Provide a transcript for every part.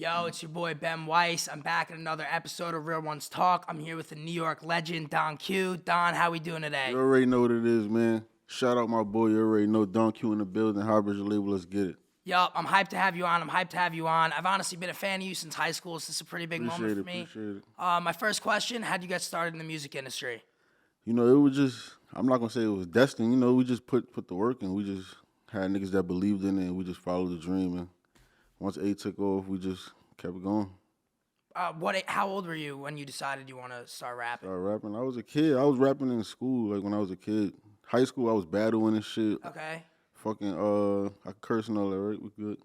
Yo, it's your boy Ben Weiss. I'm back in another episode of Real Ones Talk. I'm here with the New York legend, Don Q. Don, how we doing today? You already know what it is, man. Shout out my boy. You already know Don Q in the building. Highbridge label. Let's get it. Yup, I'm hyped to have you on. I've honestly been a fan of you since high school. So this is a pretty big moment for me. Appreciate it. My first question, how'd you get started in the music industry? You know, it was just, I'm not going to say it was destined. You know, we just put the work in. We just had niggas that believed in it, and we just followed the dream. And once A took off, we just kept it going. How old were you when you decided you want to start rapping? Started rapping. I was a kid. I was rapping in school, like when I was a kid. High school, I was battling and shit. Okay. Fucking, I curse and all that, right? We good.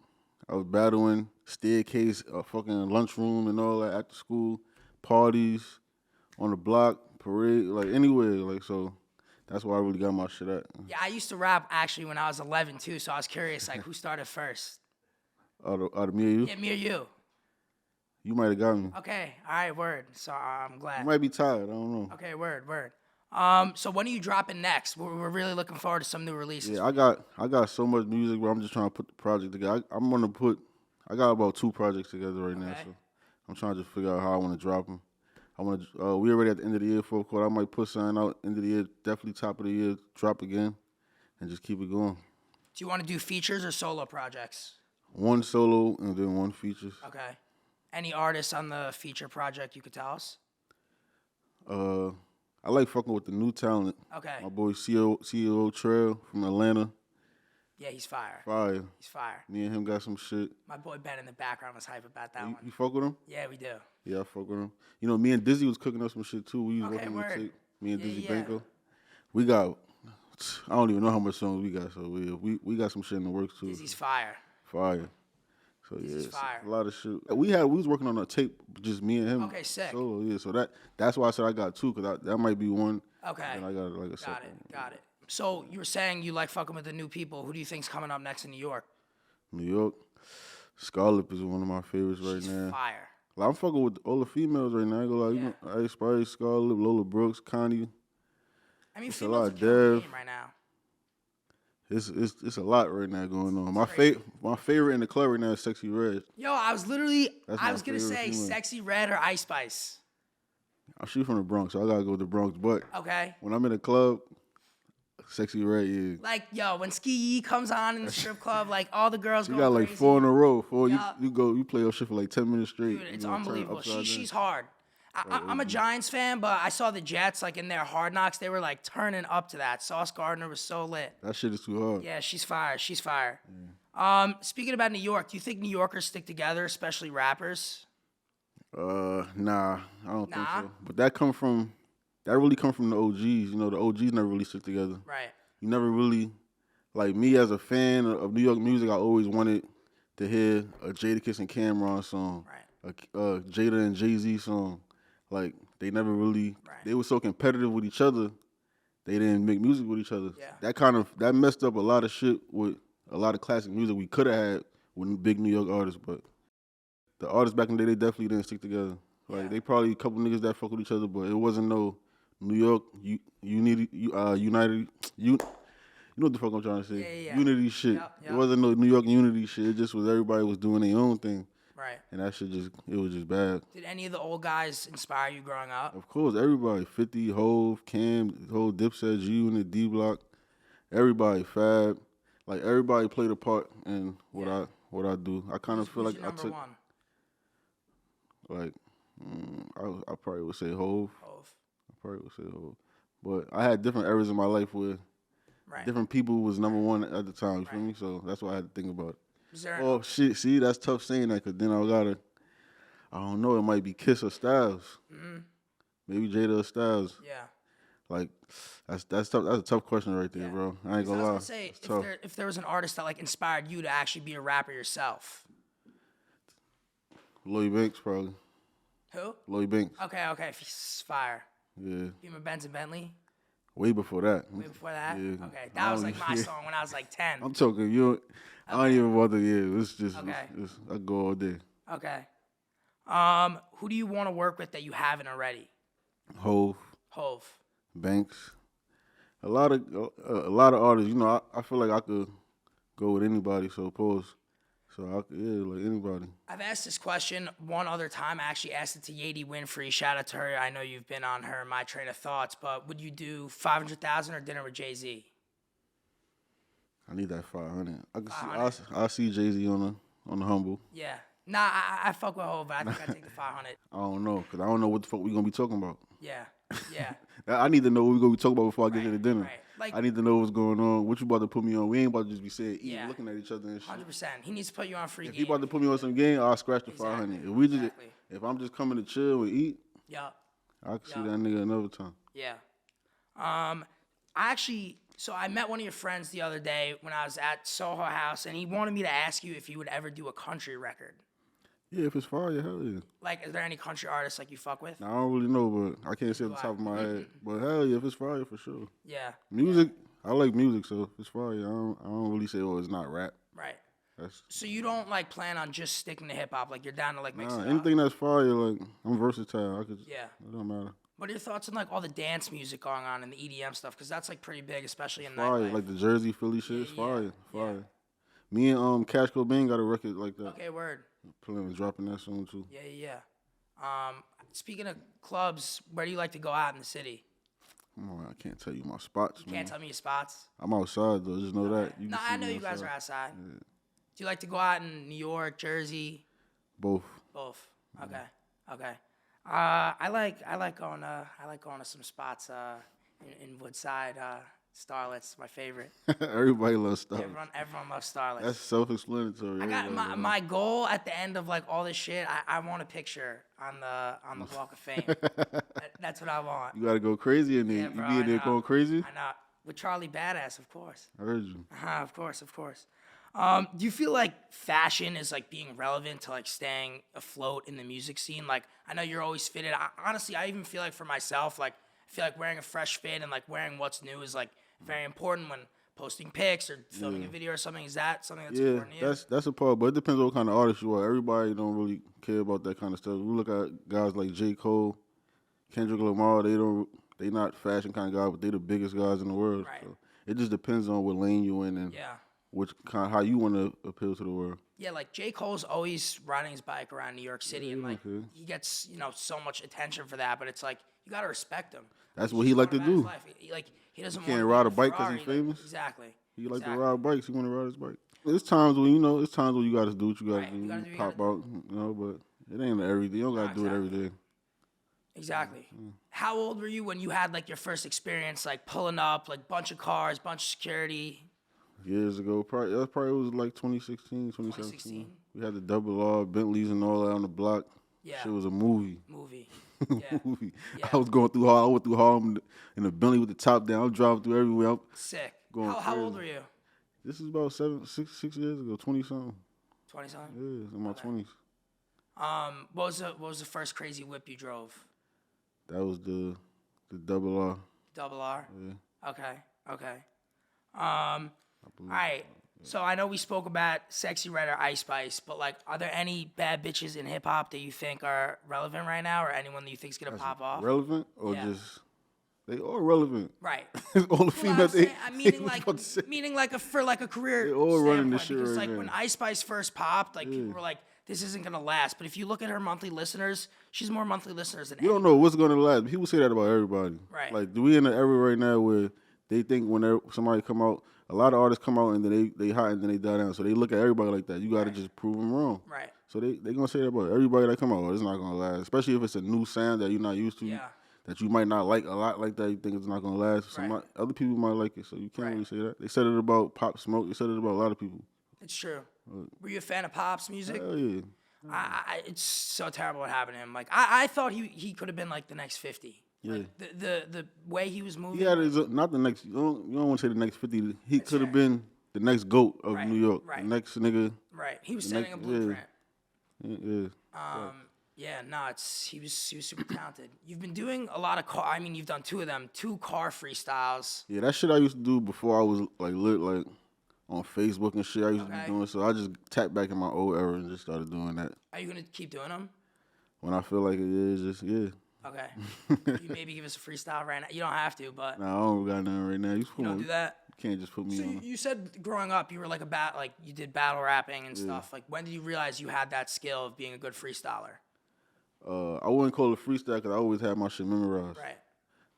I was battling, staircase, fucking lunchroom and all that after school, parties, on the block, parade, like anywhere, like so. That's where I really got my shit at. Yeah, I used to rap actually when I was 11 too, so I was curious, like, who started first? Out of me or you? Yeah, me or you? You might have got me. Okay, all right, word. So I'm glad. You might be tired, I don't know. Okay, word. So when are you dropping next? We're really looking forward to some new releases. Yeah, I got so much music, bro. I'm just trying to put the project together. I got about 2 projects together right now, so I'm trying to just figure out how I want to drop them. We already at the end of the year, for I might put something out end of the year, definitely top of the year, drop again, and just keep it going. Do you want to do features or solo projects? 1 solo and then 1 features. Okay. Any artists on the feature project you could tell us? I like fucking with the new talent. Okay. My boy CEO Trail from Atlanta. Yeah, he's fire. Fire. He's fire. Me and him got some shit. My boy Ben in the background was hype about that one. You fuck with him? Yeah, we do. Yeah, I fuck with him. You know, me and Dizzy was cooking up some shit too. We was Okay, working on the word. tape. Me and Dizzy yeah. Banco. We got, I don't even know how much songs we got. So we got some shit in the works too. Dizzy's fire. Fire. So Dizzy's yeah, it's fire. a lot of shit. We was working on a tape, just me and him. Okay, sick. Solo, yeah. So that's why I said I got 2, cause that might be one. Okay. And I got like a second. Got it. So you were saying you like fucking with the new people. Who do you think's coming up next in New York? New York. Scarlett is one of my favorites right She's now. fire. Like, I'm fucking with all the females right now. I go like, you know, Ice Spice, Scarlett, Lola Brooks, Connie. I mean, It's a females lot. are killing the Dev. game right now. It's a lot right now going on. My favorite in the club right now is Sexyy Red. Yo, I was gonna favorite say female. Sexy Red or Ice Spice. She from the Bronx, so I gotta go to the Bronx. But Okay. when I'm in the club, Sexyy Red, yeah. Like, yo, when Ski comes on in the strip club, like all the girls You go got like crazy. 4 in a row. Yeah. You play your shit for like 10 minutes straight. Dude, it's you know, turn unbelievable. upside down. She's hard. I'm a Giants fan, but I saw the Jets like in their Hard Knocks. They were like turning up to that. Sauce Gardner was so lit. That shit is too hard. Yeah, she's fire. Speaking about New York, do you think New Yorkers stick together, especially rappers? Nah, I don't think Nah? so. But that really come from the OGs. You know, the OGs never really stick together. Right. You never really, like me as a fan of New York music, I always wanted to hear a Jadakiss and Cameron song, Right. a Jada and Jay-Z song. Like, they never really, Right. they were so competitive with each other, they didn't make music with each other. Yeah. That messed up a lot of shit with a lot of classic music we could have had with big New York artists, but the artists back in the day, they definitely didn't stick together. Like, Yeah. they probably a couple niggas that fuck with each other, but it wasn't no New York United, you know what the fuck I'm trying to say? Yeah. Unity shit. Yep. It wasn't no New York unity shit. It just was everybody was doing their own thing. Right. And that shit it was just bad. Did any of the old guys inspire you growing up? Of course, everybody. 50, Hove, Cam, whole Dipset, G-Unit, D-Block, everybody, Fab. Like, everybody played a part in what I do. I kind of feel Who's like your I number took, one? like, I probably would say Hove. Hove. I probably would say Hove. But I had different eras in my life where Right. different people was number one at the time, you feel Right. me? So that's why I had to think about it. Is there Oh, shit, see, that's tough saying that, because then I don't know, it might be Kiss or Styles. Maybe Jada or Styles. Yeah. Like, that's tough. That's a tough question right there, Yeah. bro. I ain't I gonna lie. was gonna say, It's tough. if there was an artist that like inspired you to actually be a rapper yourself. Lloyd Banks, probably. Who? Lloyd Banks. Okay, he's fire. Yeah. Beamer Benz and Bentley. Way before that. Way before that. Yeah. Okay, I that was don't like my even- song when I was like 10. I'm talking, I don't even bother, it's just, Okay. I go all day. Okay. Who do you want to work with that you haven't already? Hove, Hove. Banks. A lot of artists, I feel like I could go with anybody, so pause. So like anybody. I've asked this question one other time. I actually asked it to Yadi Winfrey. Shout out to her. I know you've been on her My Train of Thoughts, but would you do 500,000 or Dinner with Jay-Z? I need that 500. I can 500? see. I see Jay-Z on the humble. Yeah. Nah, I fuck with Hov, but I think I'd take the 500. I don't know, cause I don't know what the fuck we gonna be talking about. Yeah. Yeah. I need to know what we gonna be talking about before I get to the dinner. Right. Like, I need to know what's going on. What you about to put me on? We ain't about to just be sitting eating, Yeah. looking at each other and shit. 100%. He needs to put you on free If game. he about to put me on some game, I'll scratch the 500. If we just, Exactly. if I'm just coming to chill and eat, Yeah. I can see that nigga another time. Yeah. So I met one of your friends the other day when I was at Soho House, and he wanted me to ask you if you would ever do a country record. Yeah, if it's fire, hell yeah. Like, is there any country artists like you fuck with? Now, I don't really know, but I can't say off the top of my head. But hell yeah, if it's fire, for sure. Yeah. Music, I like music, so if it's fire, I don't really say, oh, it's not rap. Right. That's, So you don't like plan on just sticking to hip hop? Like you're down to like mix it up? anything that's fire, like I'm versatile. Yeah. It don't matter. What are your thoughts on like all the dance music going on and the EDM stuff? Because that's like pretty big, especially in Fire, nightlife. like the Jersey, Philly shit. It's yeah, fire, fire. yeah. Me and Cash Cobain got a record like that. Okay, word. Planning on dropping that soon too. Yeah. Speaking of clubs, where do you like to go out in the city? I can't tell you my spots. You can't tell me your spots. I'm outside though. Just know that. You No, can I see know me you guys are outside. outside. Do you like to go out in New York, Jersey? Both. Both. Okay. I like going to some spots in Woodside. Starlet's my favorite. Everybody loves stuff. Everyone loves Starlet's. That's self-explanatory. I got my goal at the end of like all this shit. I want a picture on the Walk of Fame. That's what I want. You gotta go crazy in there. Yeah, bro, you be in I there know. going crazy? I know. With Charlie Badass, of course. I heard you. Of course. Do you feel like fashion is like being relevant to like staying afloat in the music scene? Like I know you're always fitted. Honestly, I even feel like for myself, like I feel like wearing a fresh fit and like wearing what's new is like very important when posting pics or filming a video or something. Is that something that's important to you? That's a part, but it depends on what kind of artist you are. Everybody don't really care about that kind of stuff. We look at guys like J. Cole, Kendrick Lamar. They not fashion kind of guys, but they the biggest guys in the world. Right. So it just depends on what lane you in and how you want to appeal to the world. Yeah, like J. Cole's always riding his bike around New York City, and like he gets so much attention for that. But it's like you gotta respect him. That's what he like to do. He doesn't Can't want ride a bike because he's famous. Exactly. He like to ride bikes. He want to ride his bike. It's times when you got to do what you got to do. You gotta do what you Pop gotta out, but it ain't every day. You don't got to do it every day. Exactly. How old were you when you had like your first experience, like pulling up, like bunch of cars, bunch of security? Years ago, probably was like 2016, 2017. We had the double R, Bentleys and all that on the block. Yeah. Shit was a movie. Yeah. Movie. Yeah. I was going through Harlem. I went through Harlem in a Bentley with the top down. I'm driving through everywhere. I'm Sick. going How old were you? This is about 6 years ago, 20-something. 20-something? Yeah, in my 20s. What was the first crazy whip you drove? That was the double R. Double R? Yeah. Okay. All right. So I know we spoke about Sexyy Red or Ice Spice, but like, are there any bad bitches in hip hop that you think are relevant right now, or anyone that you think's gonna pop off? Relevant or just they all relevant? Right. All the females. Meaning for a career. They all running this shit because right like now. when Ice Spice first popped, like people were like, this isn't gonna last. But if you look at her monthly listeners, she's more monthly listeners than you don't know what's gonna last. People say that about everybody. Right. Like, do we in an era right now where they think when somebody come out, a lot of artists come out and then they hot and then they die down. So they look at everybody like that. You got to just prove them wrong. Right. So they gonna say that about everybody that come out. It's not gonna last, especially if it's a new sound that you're not used to. Yeah. That you might not like a lot like that. You think it's not gonna last. Other people might like it, so you can't really say that. They said it about Pop Smoke. They said it about a lot of people. It's true. Were you a fan of Pop's music? Hell yeah. It's so terrible what happened to him. Like I thought he could have been like the next 50. Yeah. Like, the way he was moving. He had not the next. You don't want to say the next 50. He could have been the next GOAT of New York. Right. The next nigga. Right. He was setting a blueprint. Yeah. He was super talented. You've been doing a lot of car. I mean, you've done 2 of them, 2 car freestyles. Yeah, that shit I used to do before I was like lit, like on Facebook and shit. I used to be doing, so I just tapped back in my old era and just started doing that. Are you gonna keep doing them? When I feel like it is, Okay. Can you maybe give us a freestyle right now? You don't have to, but Nah, I don't got nothing right now. you don't do that. can't just put me So on. you said growing up you were like you did battle rapping and stuff. Like when did you realize you had that skill of being a good freestyler? I wouldn't call it freestyle because I always had my shit memorized. Right.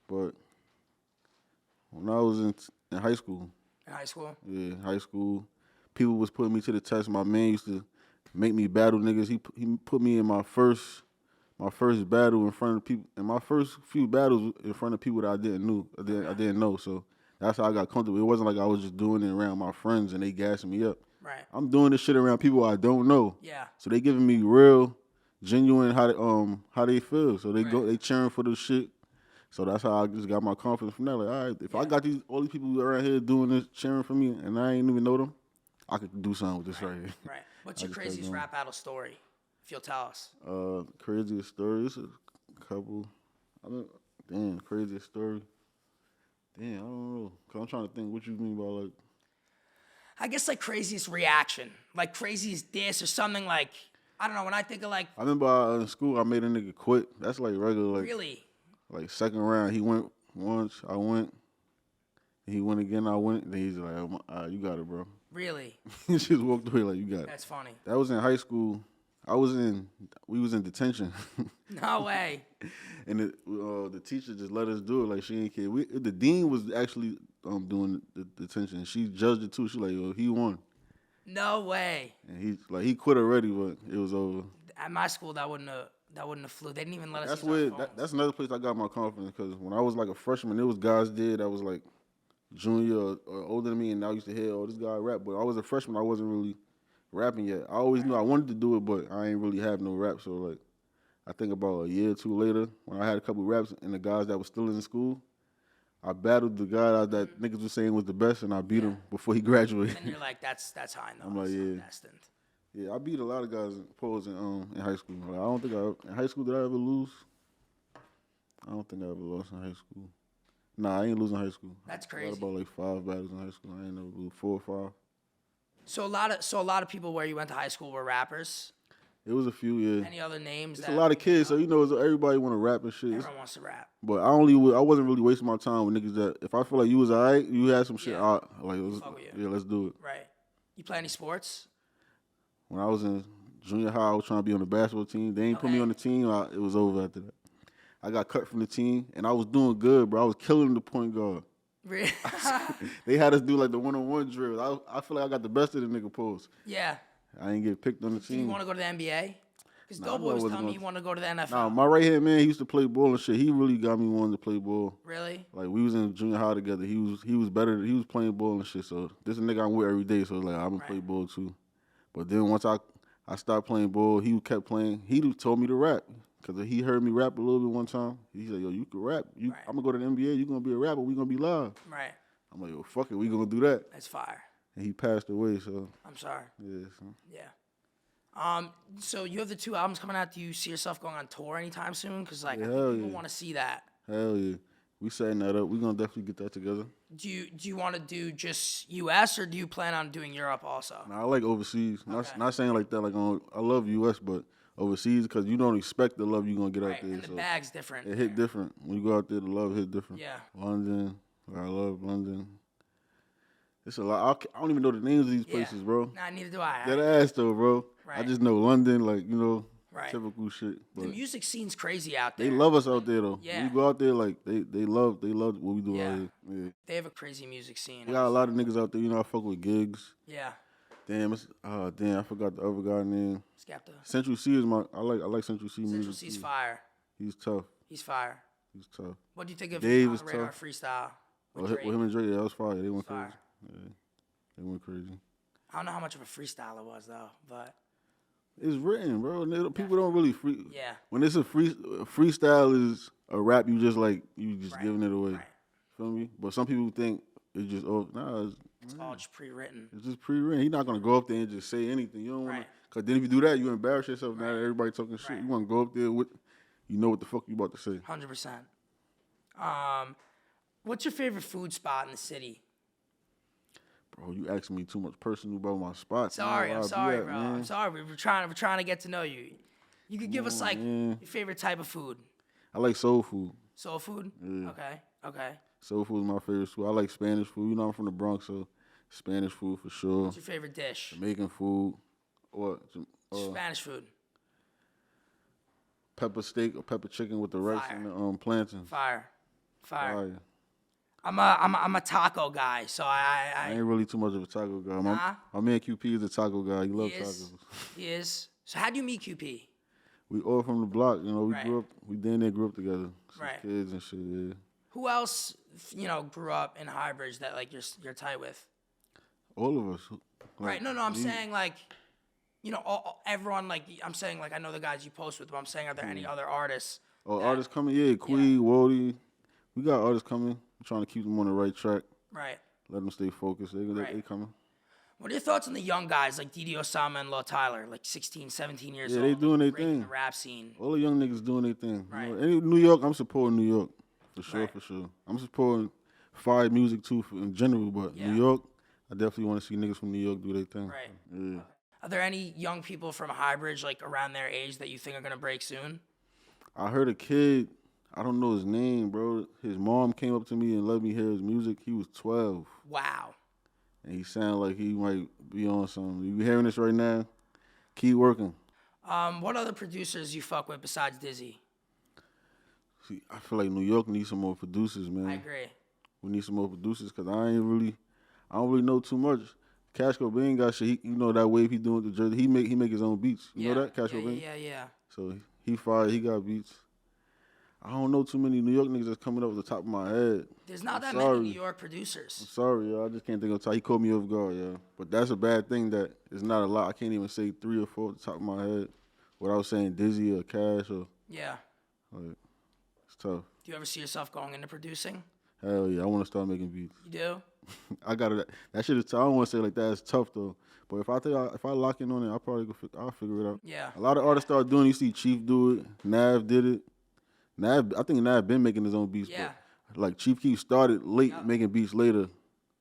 But when I was in high school, In high school? yeah, high school, people was putting me to the test. My man used to make me battle niggas. He put me in my first battle in front of people, and my first few battles in front of people that I didn't know. So that's how I got comfortable. It wasn't like I was just doing it around my friends and they gassing me up. Right. I'm doing this shit around people I don't know. Yeah. So they giving me real, genuine how they feel. So they cheering for the shit. So that's how I just got my confidence from that. Like, all right, if I got all these people around here doing this, cheering for me, and I ain't even know them, I could do something with this right here. Right. What's your craziest rap battle story? If you'll tell us. Craziest story. It's a couple. Craziest story. Damn, I don't know. Cause I'm trying to think what you mean by like. I guess like craziest reaction, like craziest diss or something like, I don't know, when I think of like. I remember in school I made a nigga quit. That's like regular. Like, really? Like second round, he went once, I went. He went again, I went. Then he's like, you got it, bro. Really? He just walked away like, you got it. That's funny. That was in high school. We was in detention. No way. And the teacher just let us do it like she ain't care. The dean was actually doing the detention. She judged it too. She like, yo, he won. No way. And he quit already, but it was over. At my school, that wouldn't have flew. They didn't even let us That's use where our phones. that's another place I got my confidence because when I was like a freshman, there was guys there that was like junior or older than me, and I used to hear, oh, this guy rap. But I was a freshman, I wasn't really rapping yet. I always knew I wanted to do it, but I ain't really have no rap. So like, I think about a year or two later, when I had a couple raps and the guys that was still in the school, I battled the guy that niggas was saying was the best, and I beat him before he graduated. And you're like, that's how I know. I'm like, yeah. Destined. Yeah, I beat a lot of guys in high school. Like, I don't think in high school did I ever lose. I don't think I ever lost in high school. Nah, I ain't losing in high school. That's I crazy. got about like 5 battles in high school. I ain't never lose 4 or 5. So a lot of people where you went to high school were rappers. It was a few, yeah. Any other names? It's a lot of kids, so everybody want to rap and shit. Everyone wants to rap. But I wasn't really wasting my time with niggas that if I feel like you was alright, you had some shit. Yeah. Let's do it. Right. You play any sports? When I was in junior high, I was trying to be on the basketball team. They ain't put me on the team. It was over after that. I got cut from the team, and I was doing good, bro. I was killing the point guard. Really? They had us do like the one-on-one drills. I feel like I got the best of the nigga post. Yeah. I ain't get picked on the team. Do you want to go to the NBA? Because Doughboy was telling me you want to go to the NFL. Nah, my right-hand man, he used to play ball and shit. He really got me wanting to play ball. Really? Like, we was in junior high together. He was better. He was playing ball and shit. So, this is a nigga I'm with every day. So, it's like, I'm going to play ball too. But then once I stopped playing ball, he kept playing. He told me to rap. Because he heard me rap a little bit one time. He said, yo, you can rap. I'm going to go to the NBA. You're going to be a rapper. We going to be live. Right. I'm like, yo, fuck it. We going to do that. That's fire. And he passed away, so. I'm sorry. Yeah. So. Yeah. So you have the 2 albums coming out. Do you see yourself going on tour anytime soon? Because like, I think people want to see that. Hell yeah. We setting that up. We going to definitely get that together. Do you want to do just U.S. or do you plan on doing Europe also? Nah, I like overseas. Okay. Not saying like that. Like I love U.S., but overseas because you don't expect the love you're gonna get out there. And the bag's different. It hit different when you go out there. The love hit different. Yeah. London, I love London. It's a lot. I don't even know the names of these places, bro. Nah, neither do I. That ass though, bro. Right. I just know London, like Right. typical shit. But The music scene's crazy out there. they love us out there though. Yeah. When we go out there, like they love what we do out here. Yeah. They have a crazy music scene. We got a lot of niggas out there. I fuck with gigs. Yeah. Damn, I forgot the other guy name. Skepta. Central C is I like Central C music. Central C's fire. He's tough. He's fire. He's tough. What do you think of Dave On is the Radar tough. freestyle? With him and Dre, yeah, that was fire. They went Fire. crazy. Yeah, they went crazy. I don't know how much of a freestyle it was though, but It's written, bro. People don't really yeah. When it's freestyle is a rap, you just giving it away. Right. Feel me? But some people think it's just It's all just pre-written. it's just pre-written. He's not gonna go up there and just say anything. You don't want Right. to, cause then if you do that, you embarrass yourself. Now that everybody talking shit. Right. You want to go up there with, what the fuck you about to say. 100%. What's your favorite food spot in the city? Bro, you asking me too much personal about my spots. Sorry, man. I'm Where I be sorry, at, bro. man. I'm sorry. We're trying to get to know you. You could give us your favorite type of food. I like soul food. Soul food? Yeah. Okay. Soul food is my favorite food. I like Spanish food. You know, I'm from the Bronx, so Spanish food for sure. What's your favorite dish? Jamaican food. Or Spanish food. pepper steak or pepper chicken with the rice Fire. and the plantains. Fire. Fire. I'm a taco guy, so I ain't really too much of a taco guy. My man QP is a taco guy. He loves tacos. He is. So how do you meet QP? We all from the block, you know. We Right. grew up. We damn near grew up together. Some Right. kids and shit. Yeah. Who else, grew up in Highbridge that like you're tight with? All of us. Right. No. I'm saying like, everyone like I'm saying like I know the guys you post with, but I'm saying are there any other artists? Oh, artists coming? Yeah, Quee, Wody. We got artists coming. I'm trying to keep them on the right track. Right. Let them stay focused. They coming. What are your thoughts on the young guys like Didi Osama and Lil Tyler, like 16, 17 years old? Yeah, they doing their breaking thing. The rap scene. All the young niggas doing their thing. Right. You know, any New York, I'm supporting New York. For sure, Right. for sure. I'm supporting fire music too in general, but Yeah. New York, I definitely want to see niggas from New York do their thing. Right. Yeah. Are there any young people from Highbridge like around their age that you think are gonna break soon? I heard a kid, I don't know his name, bro. His mom came up to me and let me hear his music. He was 12. Wow. And he sounded like he might be on something. You hearing this right now? Keep working. What other producers you fuck with besides Dizzy? See, I feel like New York needs some more producers, man. I agree. We need some more producers because I don't really know too much. Cash Cobain got shit. That wave he doing with the Jersey. He make his own beats. You know that, Cash Cobain? Yeah. So he fired. He got beats. I don't know too many New York niggas that's coming up with the top of my head. There's not that sorry. many New York producers. I'm sorry, yo. I just can't think of time. He caught me off guard, yo. But that's a bad thing that it's not a lot. I can't even say 3 or 4 at the top of my head without saying Dizzy or Cash or Yeah. like. It's tough. Do you ever see yourself going into producing? Hell yeah, I want to start making beats. You do? I got it. That shit is tough. I don't want to say it like that. It's tough though. But if I lock in on it, I'll figure it out. Yeah. A lot of artists start doing it. You see Chief do it. Nav did it. I think Nav been making his own beats. Yeah. But like Chief Keef started late making beats later.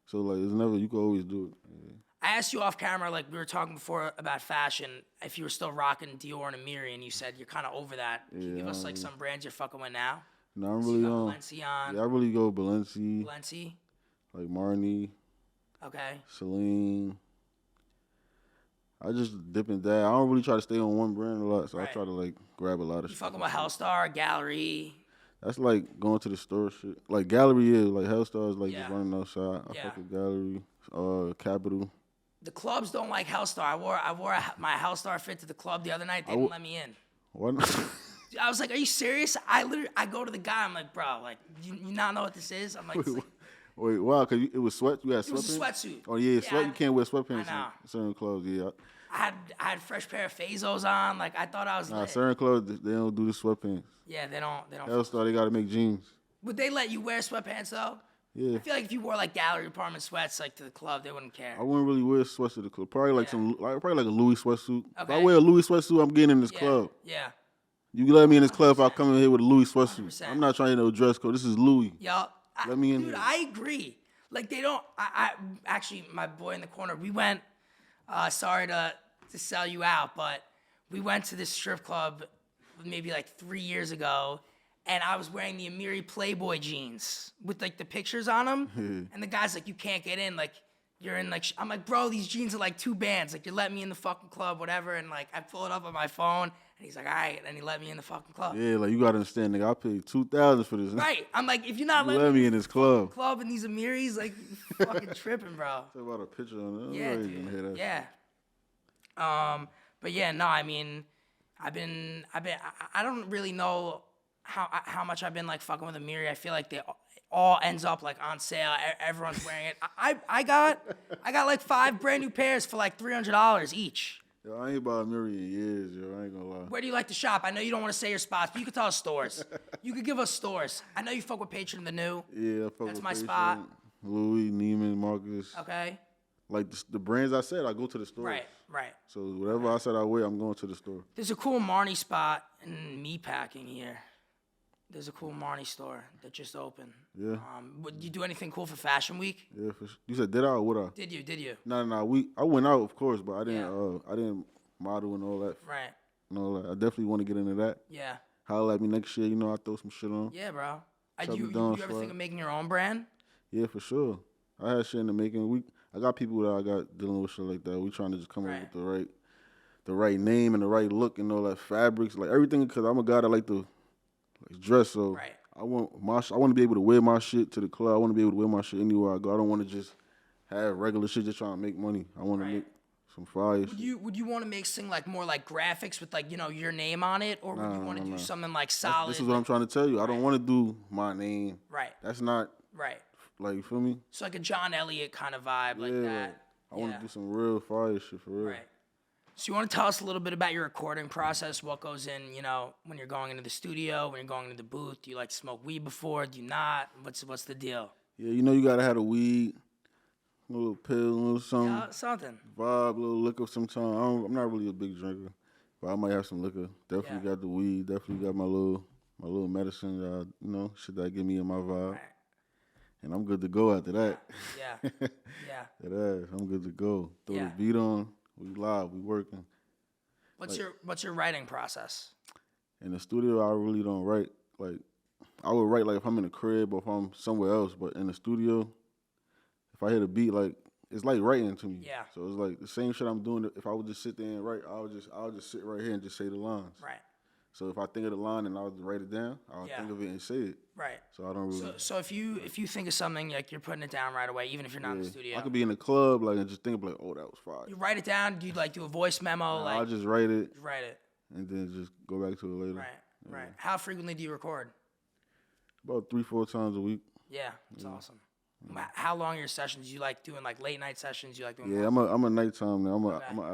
So like it's never, you can always do it. Yeah. I asked you off camera, like we were talking before about fashion, if you were still rocking Dior and Amiri, and you said you're kind of over that. Can you give us like some brands you're fucking with now? No, I'm really on. Balenciaga. Yeah, I really go Balenci, Balenci. like Marni, Okay. Celine. I just dip and dab. I don't really try to stay on one brand a lot, so Right. I try to like grab a lot of You shit. fucking with Hellstar, Gallery. That's like going to the store shit. Like Gallery is like Hellstar is like Yeah. just running outside. I Yeah. fuck with Gallery, Capital. The clubs don't like Hellstar. I wore my Hellstar fit to the club the other night. They didn't let me in. Why not? I was like, "Are you serious?" I go to the guy. I'm like, "Bro, like, you not know what this is?" I'm like, Wait, wow, cause it was sweat. You had "It was a sweatpants. sweatsuit." Oh yeah, sweat. You can't wear sweatpants I know. in certain clothes. Yeah. I had fresh pair of Fazos on. Like I thought I was. Nah, lit. certain clothes they don't do the sweatpants. Yeah, they don't. Hellstar, they gotta make jeans. Would they let you wear sweatpants though? Yeah. I feel like if you wore like gallery department sweats like to the club, they wouldn't care. I wouldn't really wear sweats to the club. Probably like probably like a Louis sweatsuit. If I Okay. wear a Louis sweatsuit, I'm getting in this club. Yeah. You let me in this club if I come in here with a Louis sweatsuit. 100%. I'm not trying to know dress code. This is Louis. Yo, Let me in dude, here. I agree. Like they don't. I actually, my boy in the corner. We went. Sorry to sell you out, but we went to this strip club maybe like 3 years ago, and I was wearing the Amiri Playboy jeans with like the pictures on them, and the guy's like, "You can't get in." Like you're in like. I'm like, "Bro, these jeans are like 2 bands. Like you let me in the fucking club, whatever." And like I pull it up on my phone. And he's like, all right, and he let me in the fucking club. Yeah, like you gotta understand, nigga. I paid $2,000 for this. Right. I'm like, if you're not You let me in this club. club and these Amiris, like, you fucking tripping, bro. Talk about a picture on it. Yeah, I'm not even gonna hear dude. that. Yeah. But yeah, no, I mean, I don't really know how much I've been like fucking with Amiri. I feel like they all ends up like on sale. Everyone's wearing it. I got like 5 brand new pairs for like $300 each. Yo, I ain't bought a mirror in years, yo. I ain't gonna lie. Where do you like to shop? I know you don't want to say your spots, but you could tell us stores. You could give us stores. I know you fuck with Patron the New. Yeah, I fuck That's with my Patient, spot. Louis, Neiman, Marcus. Okay. Like the brands I said, I go to the store. Right. So whatever I said I wear, I'm going to the store. There's a cool Marnie spot in Meatpacking here. There's a cool Marnie store that just opened. Yeah. Would you do anything cool for Fashion Week? Yeah, for sure. You said did I or would I? Did you? No. I went out, of course, but I didn't model and all that. Right. And all that. I definitely want to get into that. Yeah. Holla at me next year, I'll throw some shit on. Yeah, bro. Chubby You Dawn ever Swag. think of making your own brand? Yeah, for sure. I had shit in the making. I got people that I got dealing with shit like that. We trying to just come up with the right name and the right look and all that fabrics, like everything. Because I'm a guy that like to dress, so Right. I want I want to be able to wear my shit to the club. I want to be able to wear my shit anywhere I go. I don't want to just have regular shit just trying to make money. I want to make some fire shit. Would you want to make something like more like graphics with like your name on it, or would you want to do something like solid? This is what I'm trying to tell you. I don't want to do my name. Right. That's not Right. like, you feel me? So like a John Elliott kind of vibe, like Yeah, that. I want to do some real fire shit for real. Right. So you want to tell us a little bit about your recording process? What goes in, when you're going into the studio, when you're going into the booth? Do you like to smoke weed before? Do you not? What's the deal? Yeah, you gotta have a weed, a little pill, a little something. Yeah, something. Vibe, a little liquor sometime. I'm not really a big drinker, but I might have some liquor. Definitely got the weed. Definitely got my little medicine. Shit that get me in my vibe. Right. And I'm good to go after that. Yeah. Yeah. That ass, I'm good to go. Throw Yeah. the beat on. We live. We working. What's your writing process? In the studio, I really don't write. Like, I would write like if I'm in the crib or if I'm somewhere else. But in the studio, if I hit a beat, like it's like writing to me. Yeah. So it's like the same shit I'm doing. If I would just sit there and write, I'll just sit right here and just say the lines. Right. So if I think of the line and I'll write it down, I'll think of it and say it. Right. So I don't really. So if you think of something, like you're putting it down right away, even if you're not in the studio. I could be in the club like and just think like, oh, that was fire. You write it down. Do you like do a voice memo? Like I'll just write it. write it. And then just go back to it later. Right. Right. How frequently do you record? About 3-4 times a week. Yeah, that's awesome. How long are your sessions? You like doing like late night sessions? You like doing? Yeah, I'm a nighttime now. I'm an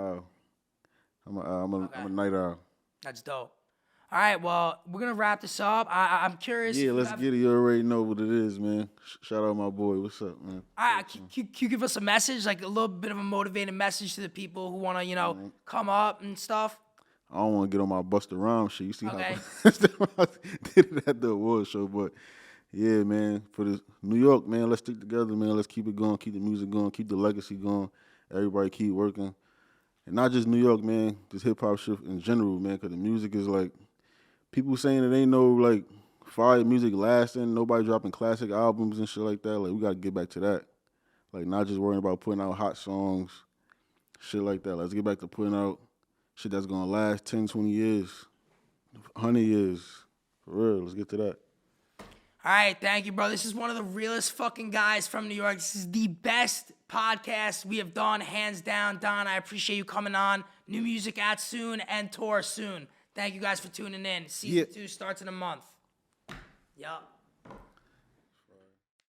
owl. I'm a night owl. That's dope. All right, well, we're gonna wrap this up. I'm curious. Yeah, let's get it. You already know what it is, man. Shout out my boy. What's up, man? All right, can you give us a message, like a little bit of a motivating message to the people who want to, come up and stuff? I don't want to get on my Busta Rhymes shit. You see how Okay. I did it at the award show, but yeah, man, for this New York, man, let's stick together, man. Let's keep it going, keep the music going, keep the legacy going. Everybody keep working. And not just New York, man, just hip-hop shit in general, man, because the music is like, people saying it ain't no, like, fire music lasting, nobody dropping classic albums and shit like that. Like, we got to get back to that. Like, not just worrying about putting out hot songs, shit like that. Let's get back to putting out shit that's going to last 10, 20 years, 100 years. For real, let's get to that. All right, thank you, bro. This is one of the realest fucking guys from New York. This is the best podcast we have done, hands down. Don, I appreciate you coming on. New music out soon and tour soon. Thank you guys for tuning in. Season 2 starts in a month. Yup.